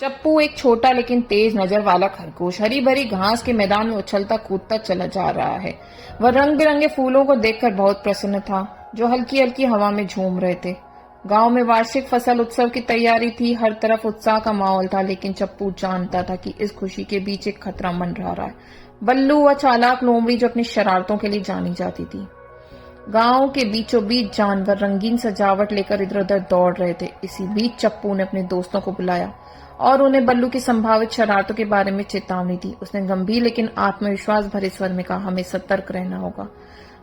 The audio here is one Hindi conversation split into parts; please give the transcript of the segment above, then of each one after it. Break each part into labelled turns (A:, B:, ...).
A: चप्पू एक छोटा लेकिन तेज नजर वाला खरगोश हरी भरी घास के मैदान में उछलता कूदता चला जा रहा है। वह रंग बिरंगे फूलों को देखकर बहुत प्रसन्न था, जो हल्की हल्की हवा में झूम रहे थे। गांव में वार्षिक फसल उत्सव की तैयारी थी, हर तरफ उत्साह का माहौल था, लेकिन चप्पू जानता था कि इस खुशी के बीच एक खतरा मंडरा रहा है। बल्लू व चालाक लोमड़ी जो अपनी शरारतों के लिए जानी जाती थी। गांव के बीचों बीच जानवर रंगीन सजावट लेकर इधर उधर दौड़ रहे थे। इसी बीच चप्पू ने अपने दोस्तों को बुलाया और उन्हें बल्लू की संभावित शरारतों के बारे में चेतावनी दी। उसने गंभीर लेकिन आत्मविश्वास भरे स्वर में कहा, हमें सतर्क रहना होगा।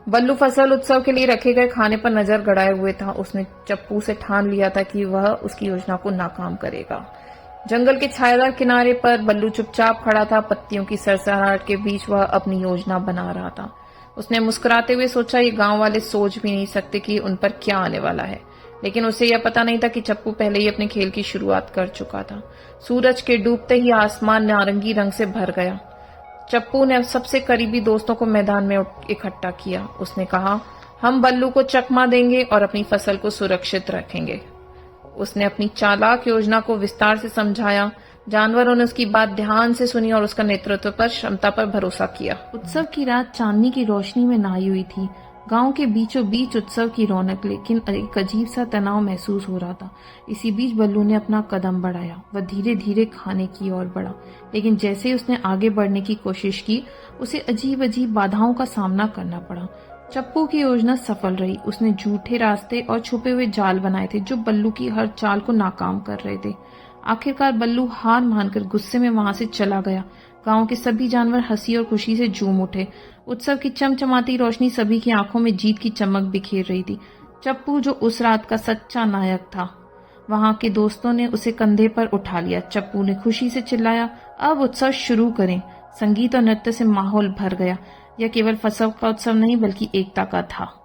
A: बल्लू फसल उत्सव के लिए रखे गए खाने पर नजर गड़ाए हुए था। उसने चप्पू से ठान लिया था कि वह उसकी योजना को नाकाम करेगा। जंगल के छायादार किनारे पर बल्लू चुपचाप खड़ा था। पत्तियों की सरसराहट के बीच वह अपनी योजना बना रहा था। उसने मुस्कुराते हुए सोचा, ये गांव वाले सोच भी नहीं सकते कि उन पर क्या आने वाला है। लेकिन उसे यह पता नहीं था कि चप्पू पहले ही अपने खेल की शुरुआत कर चुका था। सूरज के डूबते ही आसमान नारंगी रंग से भर गया। चप्पू ने सबसे करीबी दोस्तों को मैदान में इकट्ठा किया। उसने कहा, हम बल्लू को चकमा देंगे और अपनी फसल को सुरक्षित रखेंगे। उसने अपनी चालाक योजना को विस्तार से समझाया। जानवरों ने उसकी बात ध्यान से सुनी और उसका नेतृत्व पर क्षमता पर भरोसा किया। उत्सव की रात चांदनी की रोशनी में नहाई हुई थी। गांव के बीचों बीच उत्सव की रौनक, लेकिन एक अजीब सा तनाव महसूस हो रहा था। इसी बीच बल्लू ने अपना कदम बढ़ाया। वह धीरे धीरे खाने की ओर बढ़ा, लेकिन जैसे ही उसने आगे बढ़ने की कोशिश की, उसे अजीब अजीब बाधाओं का सामना करना पड़ा। चप्पू की योजना सफल रही। उसने झूठे रास्ते और छुपे हुए जाल बनाए थे, जो बल्लू की हर चाल को नाकाम कर रहे थे। आखिरकार बल्लू हार मानकर गुस्से में वहां से चला गया। गांव के सभी जानवर हंसी और खुशी से झूम उठे। उत्सव की चमचमाती रोशनी सभी की आंखों में जीत की चमक बिखेर रही थी। चप्पू, जो उस रात का सच्चा नायक था, वहां के दोस्तों ने उसे कंधे पर उठा लिया। चप्पू ने खुशी से चिल्लाया, अब उत्सव शुरू करें। संगीत और नृत्य से माहौल भर गया। यह केवल फसल का उत्सव नहीं, बल्कि एकता का था।